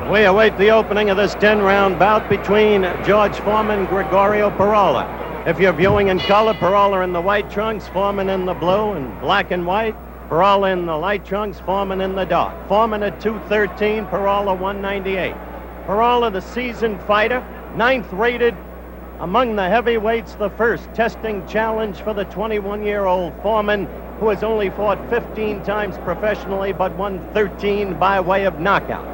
We await the opening of this 10-round bout between George Foreman and Gregorio Peralta. If you're viewing in color, Peralta in the white trunks, Foreman in the blue and black and white. Peralta in the light trunks, Foreman in the dark. Foreman at 213, Peralta 198. Peralta, the seasoned fighter, 9th rated among the heavyweights, the first testing challenge for the 21-year-old Foreman, who has only fought 15 times professionally but won 13 by way of knockout.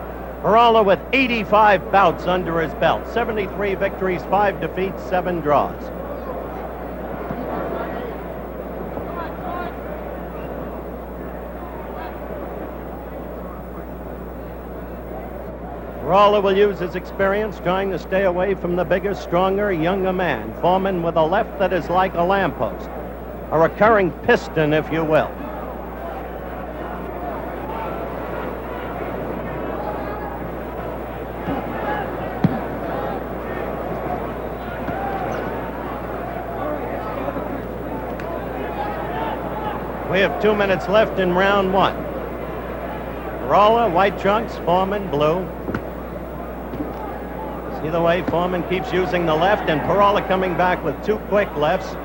Peralta with 85 bouts under his belt, 73 victories, 5 defeats, 7 draws. Peralta will use his experience trying to stay away from the bigger, stronger, younger man. Foreman with a left that is like a lamppost, a recurring piston, if you will. We have 2 minutes left in round 1. Peralta, white trunks, Foreman, blue. See the way Foreman keeps using the left, and Peralta coming back with 2 quick lefts.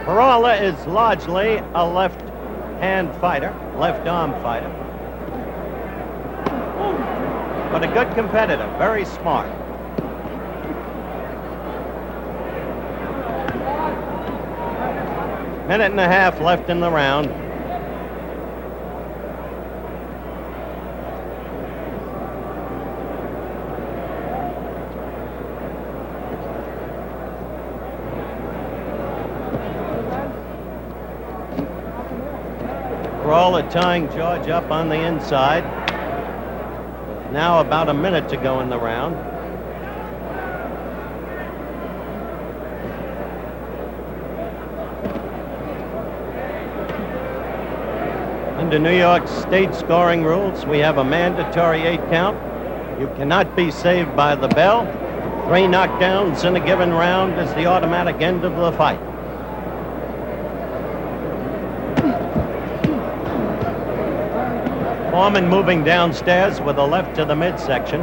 Peralta is largely a left-hand fighter, left-arm fighter. But a good competitor, very smart. Minute and a half left in the round. Peralta tying George up on the inside. Now about a minute to go in the round. Under New York state scoring rules, we have a mandatory 8 count. You cannot be saved by the bell. 3 knockdowns in a given round is the automatic end of the fight. Foreman moving downstairs with a left to the midsection.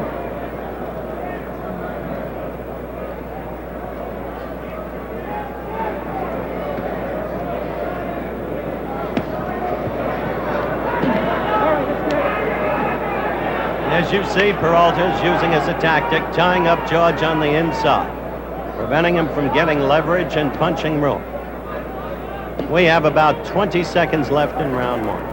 As you see, Peralta is using as a tactic, tying up George on the inside, preventing him from getting leverage and punching room. We have about 20 seconds left in round 1.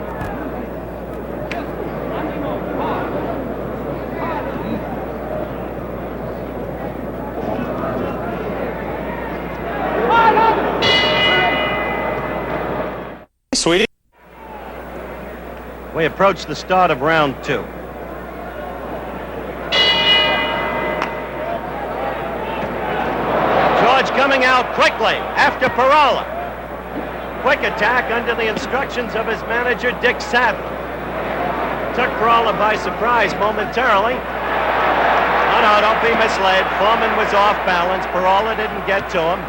Sweetie. We approach the start of round 2. George coming out quickly after Peralta. Quick attack under the instructions of his manager, Dick Sadler. Took Peralta by surprise momentarily. Oh, no, don't be misled. Foreman was off balance. Peralta didn't get to him.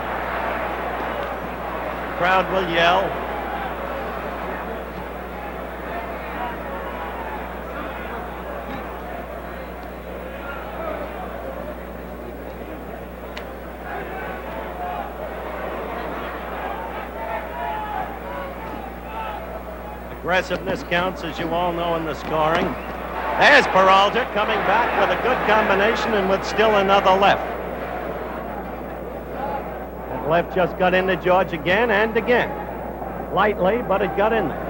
Crowd will yell. Aggressiveness counts, as you all know, in the scoring. There's Peralta coming back with a good combination and with still another left. That left just got into George again and again. Lightly, but it got in there.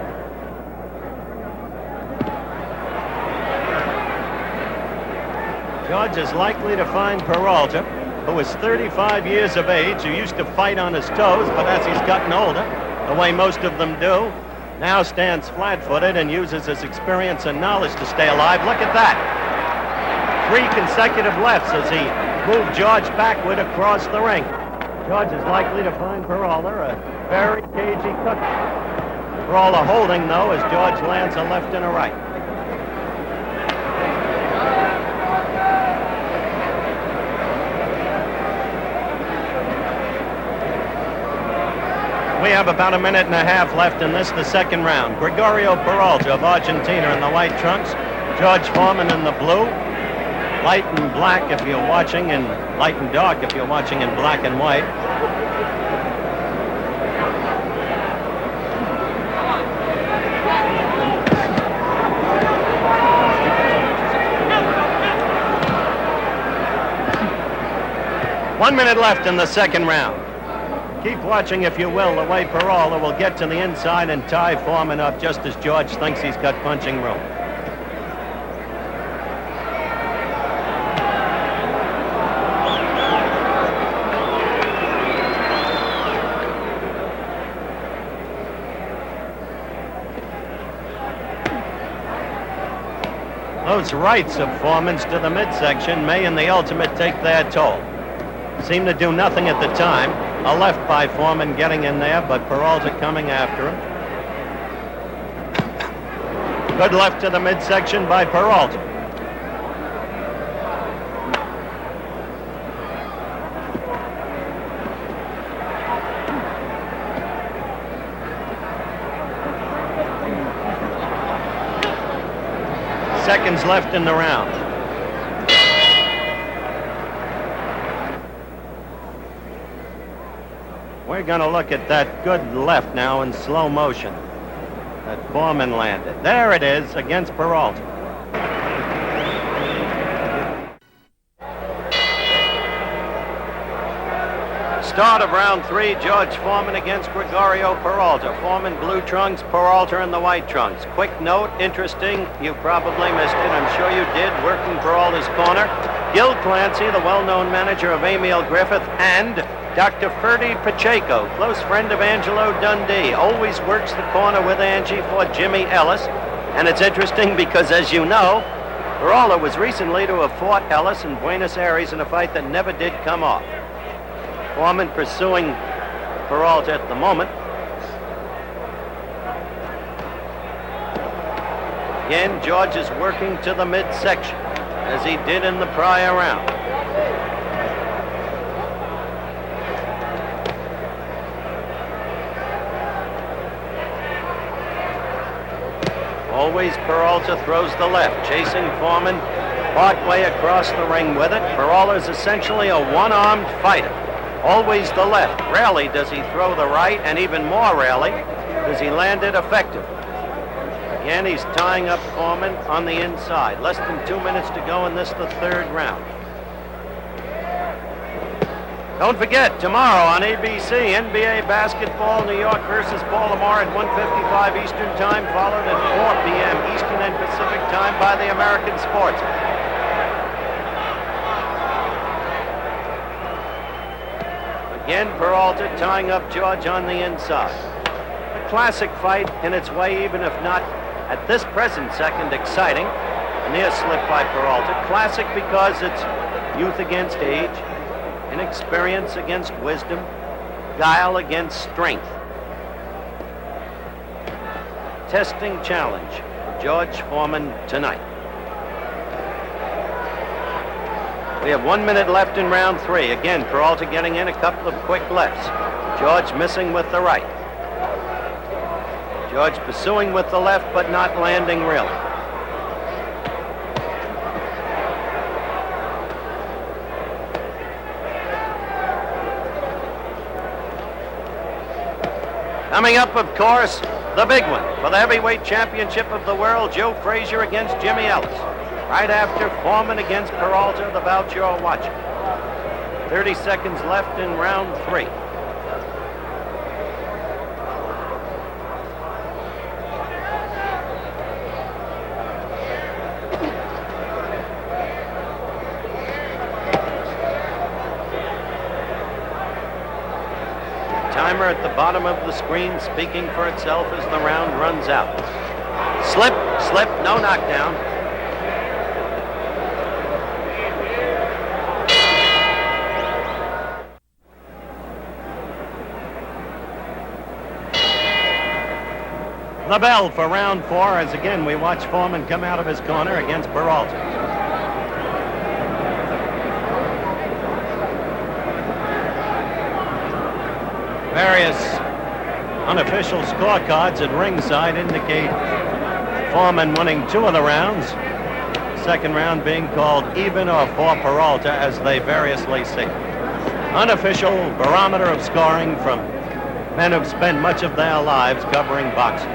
George is likely to find Peralta, who is 35 years of age, who used to fight on his toes, but as he's gotten older, the way most of them do, now stands flat-footed and uses his experience and knowledge to stay alive. Look at that. 3 consecutive lefts as he moved George backward across the ring. George is likely to find Peralta a very cagey cookie. Peralta holding, though, as George lands a left and a right. We have about a minute and a half left in this, the second round. Gregorio Peralta of Argentina in the white trunks. George Foreman in the blue. light and black if you're watching, and light and dark if you're watching in black and white. One minute left in the second round. Keep watching, if you will, the way Peralta will get to the inside and tie Foreman up just as George thinks he's got punching room. Those rights of Foreman's to the midsection may in the ultimate take their toll. Seemed to do nothing at the time. A left by Foreman getting in there, but Peralta coming after him. Good left to the midsection by Peralta. Seconds left in the round. We're going to look at that good left now in slow motion that Foreman landed. There it is against Peralta. Start of round 3, George Foreman against Gregorio Peralta. Foreman blue trunks, Peralta in the white trunks. Quick note, interesting, you probably missed it, I'm sure you did, working Peralta's corner. Gil Clancy, the well-known manager of Emil Griffith, and Dr. Ferdy Pacheco, close friend of Angelo Dundee, always works the corner with Angie for Jimmy Ellis. And it's interesting because, as you know, Peralta was recently to have fought Ellis in Buenos Aires in a fight that never did come off. Foreman pursuing Peralta at the moment. Again, George is working to the midsection, as he did in the prior round. Always Peralta throws the left, chasing Foreman partway across the ring with it. Peralta is essentially a one-armed fighter. Always the left. Rarely does he throw the right, and even more rarely does he land it effectively. Again, he's tying up Foreman on the inside. Less than 2 minutes to go in this, the third round. Don't forget, tomorrow on ABC, NBA basketball, New York versus Baltimore at 1:55 Eastern Time, followed at 4 p.m. Eastern and Pacific Time by the American Sportsman. Again, Peralta tying up George on the inside. A classic fight in its way, even if not at this present second exciting. A near slip by Peralta. Classic because it's youth against age, inexperience against wisdom, guile against strength. Testing challenge, George Foreman tonight. We have 1 minute left in round 3. Again, Peralta getting in, a couple of quick lefts. George missing with the right. George pursuing with the left, but not landing really. Coming up, of course, the big one for the heavyweight championship of the world, Joe Frazier against Jimmy Ellis. Right after Foreman against Peralta, the bout you're watching. 30 seconds left in round 3. Timer at the bottom of the screen speaking for itself as the round runs out. Slip, slip, no knockdown. The bell for round 4 as again we watch Foreman come out of his corner against Peralta. Various unofficial scorecards at ringside indicate Foreman winning 2 of the rounds. second round being called even or for Peralta, as they variously see. Unofficial barometer of scoring from men who've spent much of their lives covering boxing.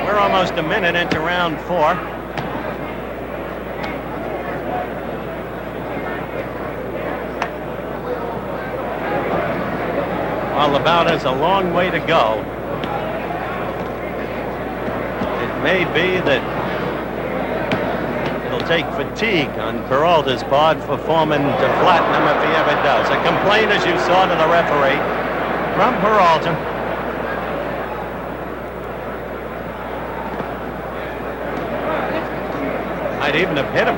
We're almost a minute into round 4. Well, the bout has a long way to go. It may be that it'll take fatigue on Peralta's part for Foreman to flatten him if he ever does. A complaint, as you saw, to the referee from Peralta. Might even have hit him.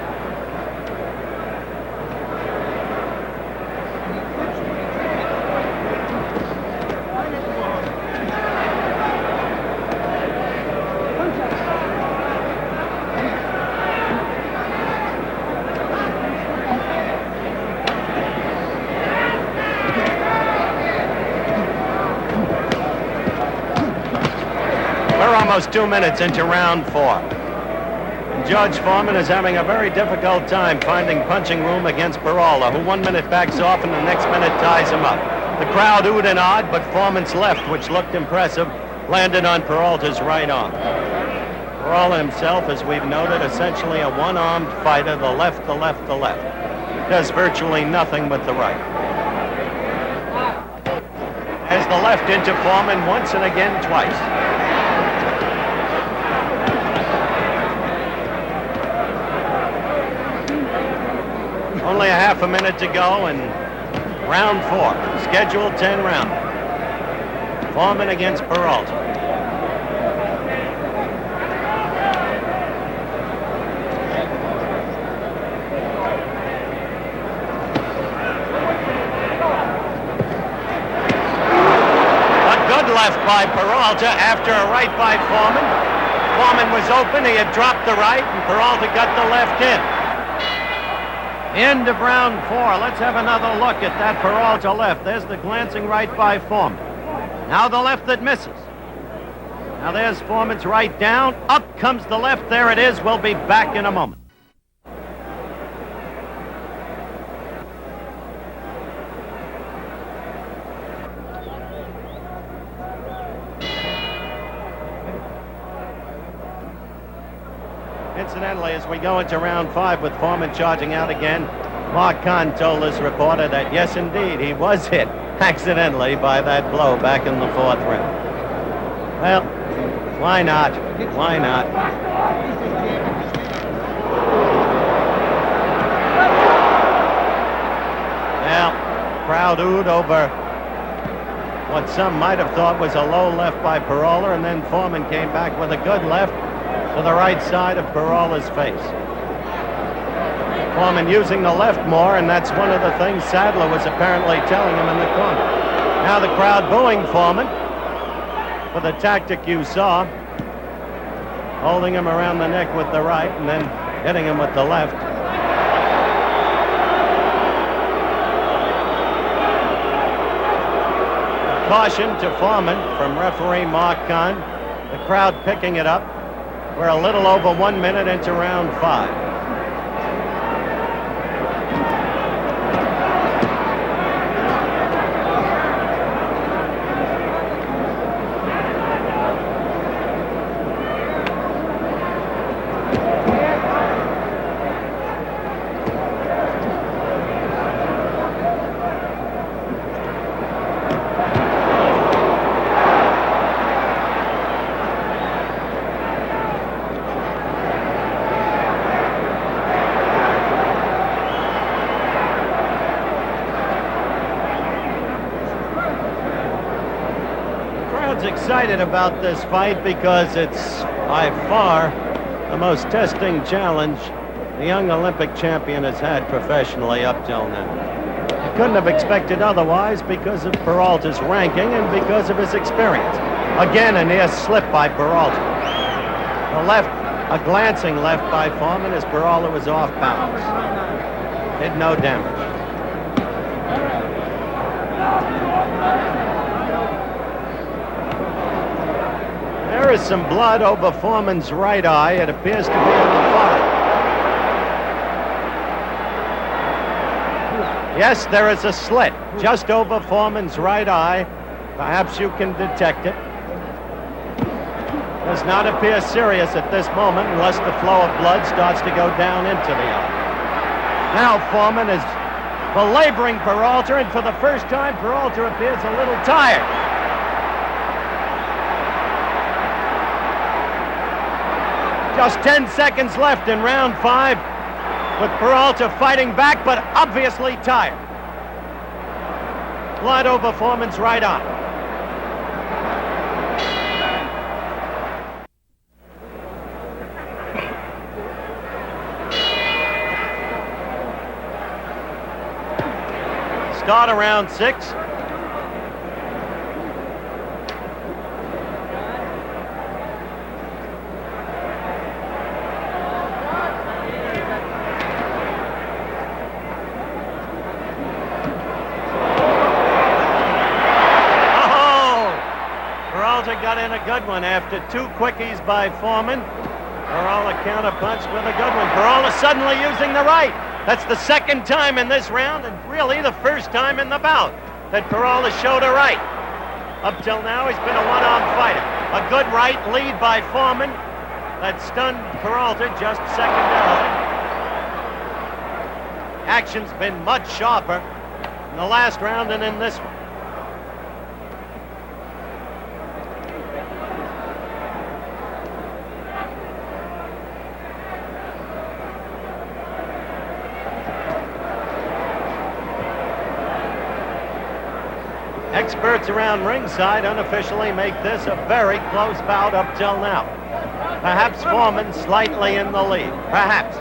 We're almost 2 minutes into round 4. George Foreman is having a very difficult time finding punching room against Peralta, who 1 minute backs off and the next minute ties him up. The crowd oohed and awed, but Foreman's left, which looked impressive, landed on Peralta's right arm. Peralta himself, as we've noted, essentially a one-armed fighter, the left, the left, the left. Does virtually nothing with the right. As the left into Foreman once and again twice. Only a half a minute to go in round 4, scheduled 10 round. Foreman against Peralta. A good left by Peralta after a right by Foreman. Foreman was open, he had dropped the right, and Peralta got the left in. End of round 4. Let's have another look at that Peralta left. There's the glancing right by Foreman. Now the left that misses. Now there's Foreman's right down. Up comes the left. There it is. We'll be back in a moment. Incidentally, as we go into round 5 with Foreman charging out again, Mark Kahn told this reporter that, yes, indeed, he was hit accidentally by that blow back in the 4th round. Well, why not? Why not? Well, crowd oohed over what some might have thought was a low left by Peralta, and then Foreman came back with a good left to the right side of Peralta's face. Foreman using the left more, and that's one of the things Sadler was apparently telling him in the corner. Now the crowd booing Foreman for the tactic you saw, holding him around the neck with the right and then hitting him with the left. Caution to Foreman from referee Mark Kahn. The crowd picking it up. We're a little over 1 minute into round 5. Excited about this fight because it's by far the most testing challenge the young Olympic champion has had professionally up till now. couldn't have expected otherwise because of Peralta's ranking and because of his experience. Again, a near slip by Peralta. The left, a glancing left by Foreman as Peralta was off balance. Did no damage. There is some blood over Foreman's right eye. It appears to be on the forehead. Yes, there is a slit just over Foreman's right eye. Perhaps you can detect it. Does not appear serious at this moment unless the flow of blood starts to go down into the eye. Now Foreman is belaboring Peralta, and for the first time, Peralta appears a little tired. Just 10 seconds left in round 5, with Peralta fighting back, but obviously tired. Blood over Foreman's right eye. Start of round 6. Got in a good one after 2 quickies by Foreman. Peralta counterpunched with a good one. Peralta suddenly using the right. That's the second time in this round, and really the first time in the bout that Peralta showed a right. Up till now, he's been a one-arm fighter. A good right lead by Foreman that stunned Peralta just secondarily. Action's been much sharper in the last round than in this one. Experts around ringside unofficially make this a very close bout up till now. Perhaps Foreman slightly in the lead. Perhaps.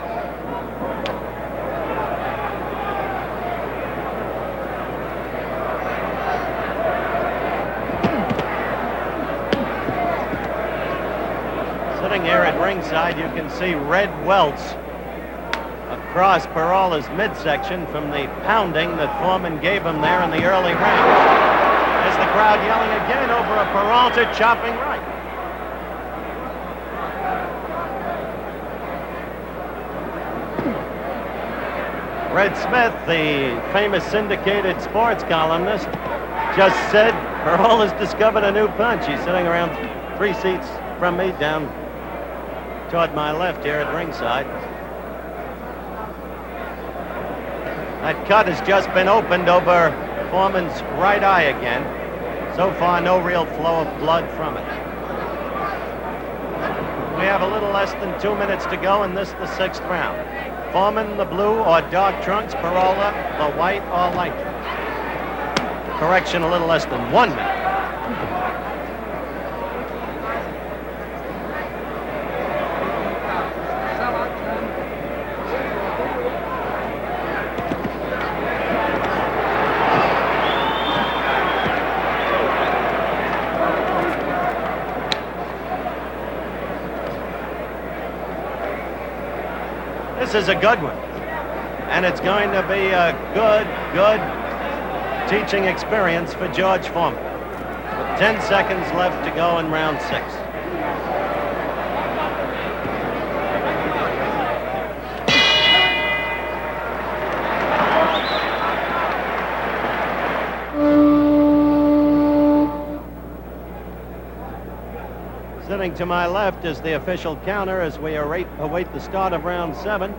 Sitting here at ringside, you can see red welts across Peralta's midsection from the pounding that Foreman gave him there in the early rounds. There's the crowd yelling again over a Peralta chopping right. Red Smith, the famous syndicated sports columnist, just said Peralta's discovered a new punch. He's sitting around 3 seats from me down toward my left here at ringside. That cut has just been opened over Foreman's right eye again. So far, no real flow of blood from it. We have a little less than 2 minutes to go in this, the 6th round. Foreman, the blue or dark trunks. Peralta, the white or light trunks. Correction, a little less than 1 minute. This is a good one, and it's going to be a good teaching experience for George Foreman. With 10 seconds left to go in round 6. Sitting to my left is the official counter as we await the start of round 7.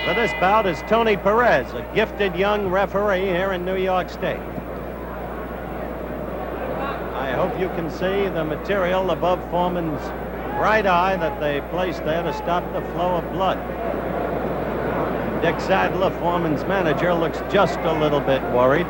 For this bout is Tony Perez, a gifted young referee here in New York State. I hope you can see the material above Foreman's right eye that they placed there to stop the flow of blood. Dick Sadler, Foreman's manager, looks just a little bit worried.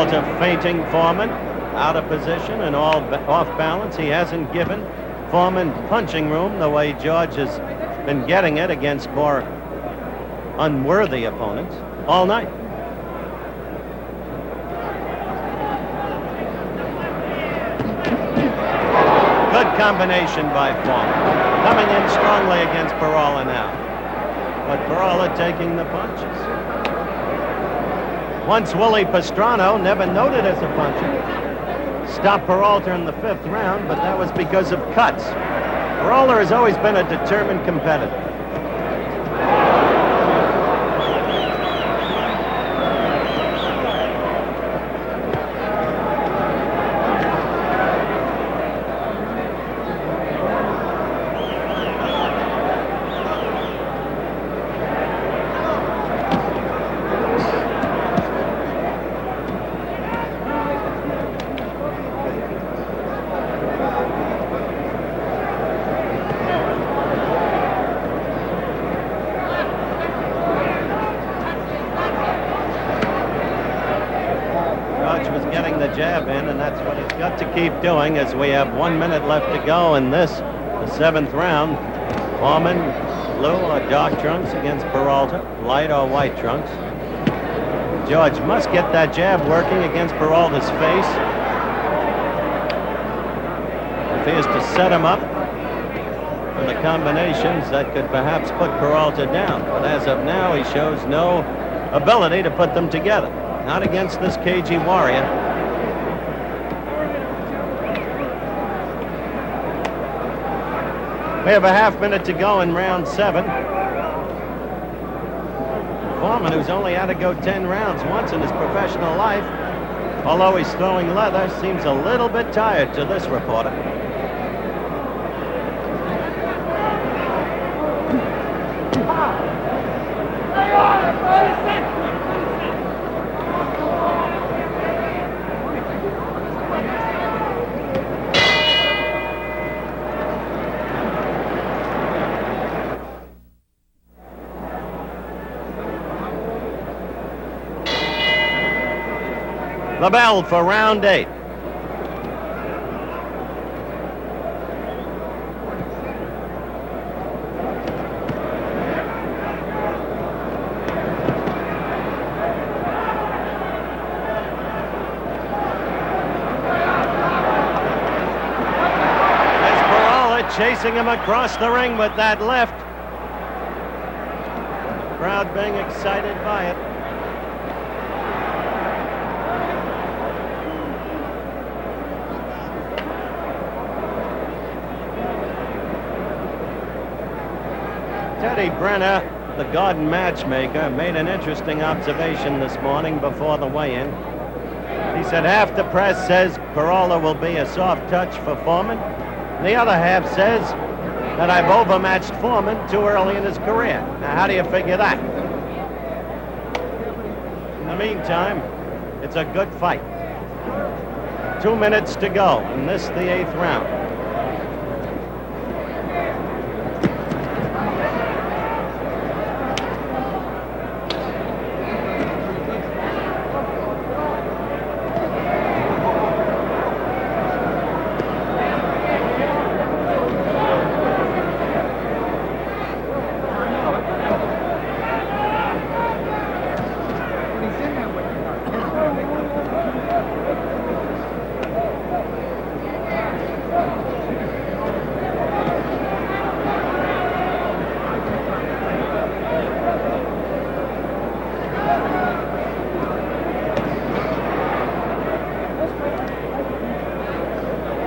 Peralta feinting Foreman, out of position and all off balance. He hasn't given Foreman punching room the way George has been getting it against more unworthy opponents all night. Good combination by Foreman. Coming in strongly against Peralta now. But Peralta taking the punches. Once Willie Pastrano, never noted as a puncher, stopped Peralta in the 5th round, but that was because of cuts. Peralta has always been a determined competitor. Jab in, and that's what he's got to keep doing as we have 1 minute left to go in this, the 7th round. Foreman, blue or dark trunks against Peralta, light or white trunks. George must get that jab working against Peralta's face. If he is to set him up for the combinations, that could perhaps put Peralta down. But as of now, he shows no ability to put them together. Not against this cagey warrior. We have a half minute to go in round 7. Foreman, who's only had to go 10 rounds once in his professional life, although he's throwing leather, seems a little bit tired to this reporter. The bell for round 8. There's Peralta chasing him across the ring with that left. Crowd being excited by it. Teddy Brenner, the Garden matchmaker, made an interesting observation this morning before the weigh-in. He said half the press says Peralta will be a soft touch for Foreman. The other half says that I've overmatched Foreman too early in his career. Now, how do you figure that? In the meantime, it's a good fight. 2 minutes to go in this, the 8th round.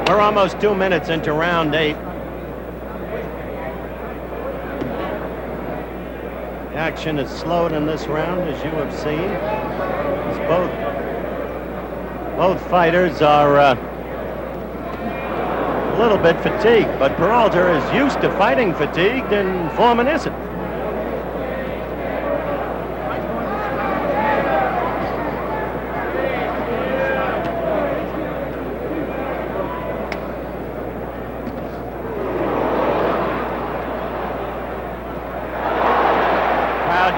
We're almost 2 minutes into round 8. The action is slowed in this round, as you have seen. As both fighters are a little bit fatigued, but Peralta is used to fighting fatigued, and Foreman isn't.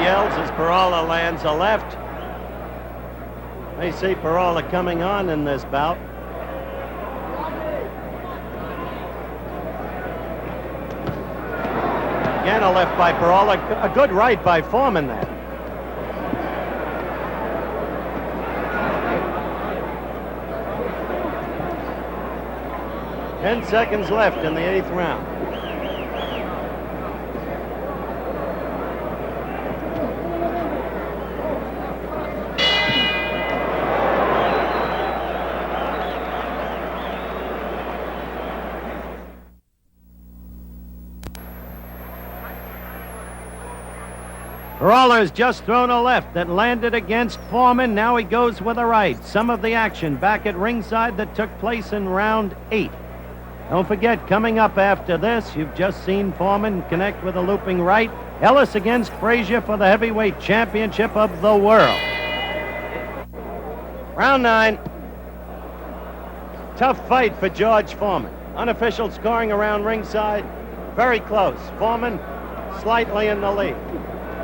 Yells as Peralta lands a left. May see Peralta coming on in this bout. Again, a left by Peralta. A good right by Foreman there. 10 seconds left in the 8th round. Peralta has just thrown a left that landed against Foreman. Now he goes with a right. Some of the action back at ringside that took place in round 8. Don't forget, coming up after this, you've just seen Foreman connect with a looping right. Ellis against Frazier for the heavyweight championship of the world. Round 9. Tough fight for George Foreman. Unofficial scoring around ringside. Very close. Foreman slightly in the lead.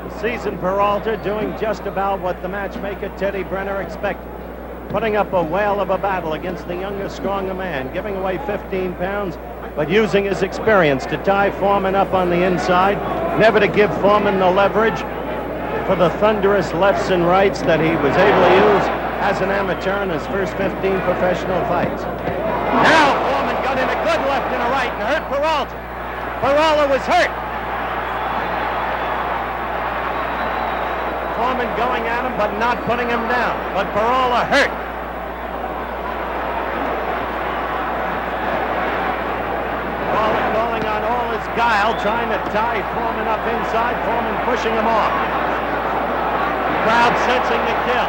The seasoned Peralta doing just about what the matchmaker Teddy Brenner expected. Putting up a whale of a battle against the younger, stronger man, giving away 15 pounds, but using his experience to tie Foreman up on the inside, never to give Foreman the leverage for the thunderous lefts and rights that he was able to use as an amateur in his first 15 professional fights. Now Foreman got in a good left and a right and hurt Peralta. Peralta was hurt. Foreman going at him, but not putting him down. But Peralta hurt. Peralta calling on all his guile, trying to tie Foreman up inside. Foreman pushing him off. Crowd sensing the kill.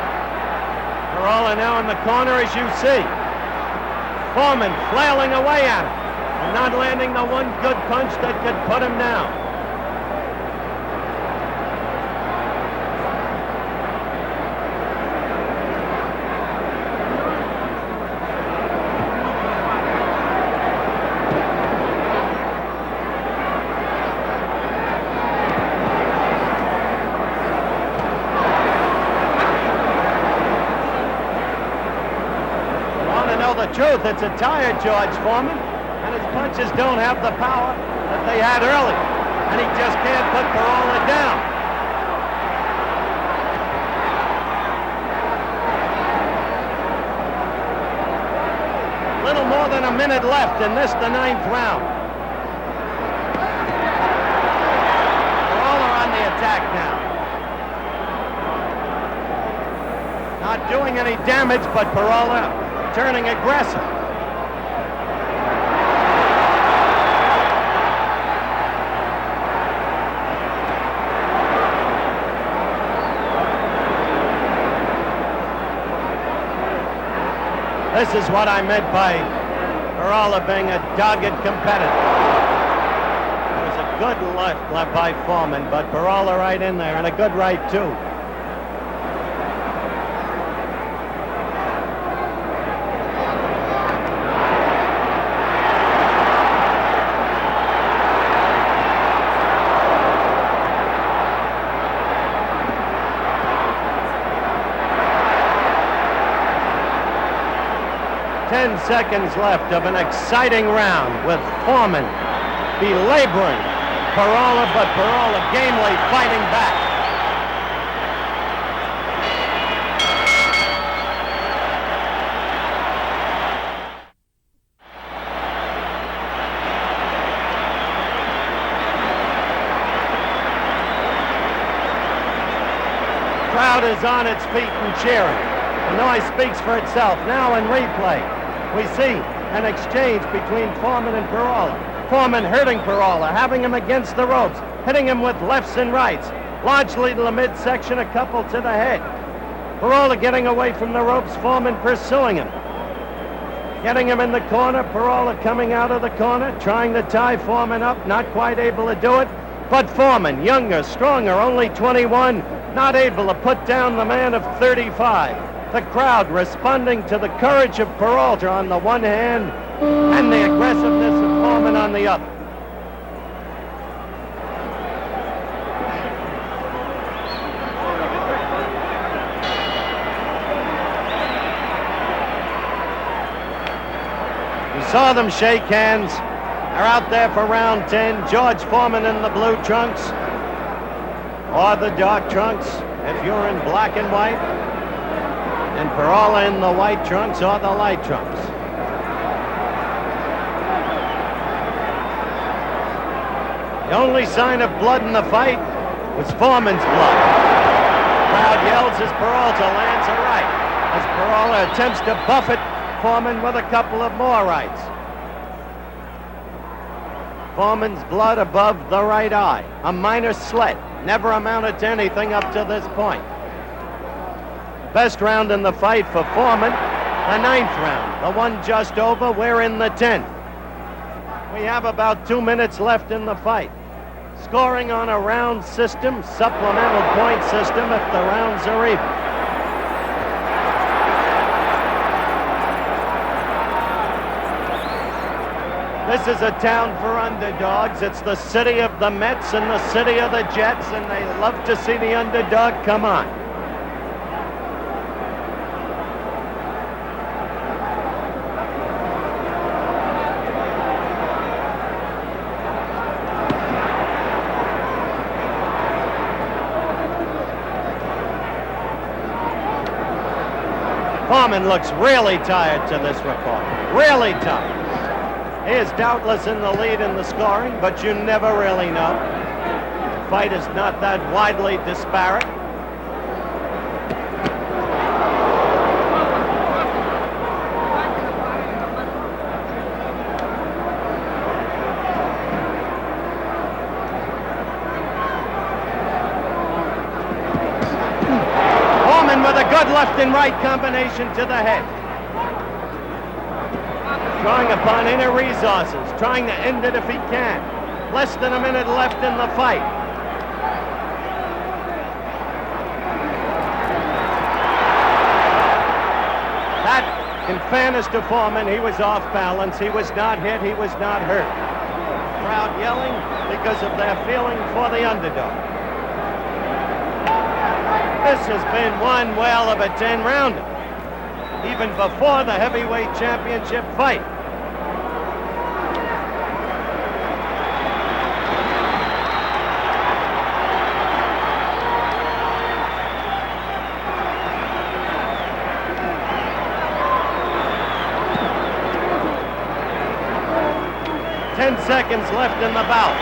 Peralta now in the corner, as you see. Foreman flailing away at him and not landing the one good punch that could put him down. Truth, it's a tired George Foreman, and his punches don't have the power that they had earlier, and he just can't put Peralta down. Little more than a minute left in this, the 9th round. Peralta on the attack now. Not doing any damage, but Peralta turning aggressive. This is what I meant by Peralta being a dogged competitor. It was a good left by Foreman, but Peralta right in there, and a good right too. Seconds left of an exciting round with Foreman belaboring Peralta, but Peralta gamely fighting back. The crowd is on its feet and cheering. The noise speaks for itself. Now in replay, we see an exchange between Foreman and Peralta. Foreman hurting Peralta, having him against the ropes, hitting him with lefts and rights, largely to the midsection, a couple to the head. Peralta getting away from the ropes, Foreman pursuing him. Getting him in the corner, Peralta coming out of the corner, trying to tie Foreman up, not quite able to do it. But Foreman, younger, stronger, only 21, not able to put down the man of 35. The crowd responding to the courage of Peralta on the one hand and the aggressiveness of Foreman on the other. saw them shake hands. They're out there for round 10. George Foreman in the blue trunks, or the dark trunks if you're in black and white, and Peralta in the white trunks or the light trunks. The only sign of blood in the fight was Foreman's blood. The crowd yells as Peralta lands a right, as Peralta attempts to buffet Foreman with a couple of more rights. Foreman's blood above the right eye, a minor slit, never amounted to anything up to this point. Best round in the fight for Foreman, the 9th round, the one just over. We're in the 10th. We have about 2 minutes left in the fight. Scoring on a round system, supplemental point system if the rounds are even. This is a town for underdogs. It's the city of the Mets and the city of the Jets, and they love to see the underdog come on. Foreman looks really tired to this report. Really tired. He is doubtless in the lead in the scoring, but you never really know. The fight is not that widely disparate. Foreman with a good left and right combination to the head. Drawing upon inner resources, trying to end it if he can. Less than a minute left in the fight. That, in fairness to Foreman, he was off balance. He was not hit, he was not hurt. Crowd yelling because of their feeling for the underdog. This has been one whale of a 10-rounder, even before the heavyweight championship fight. Seconds left in the bout.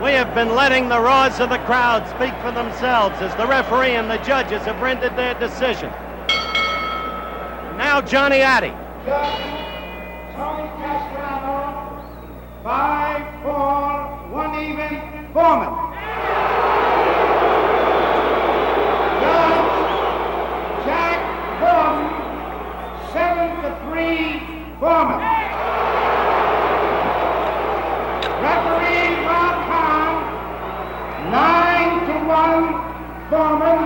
We have been letting the roars of the crowd speak for themselves as the referee and the judges have rendered their decision. Now Johnny Addy. Judge Tony Castellano, 5-4, 1 even, Foreman. Judge Jack Gordon, 7-3, Foreman. Referee Rob Khan, 9-1, Foreman.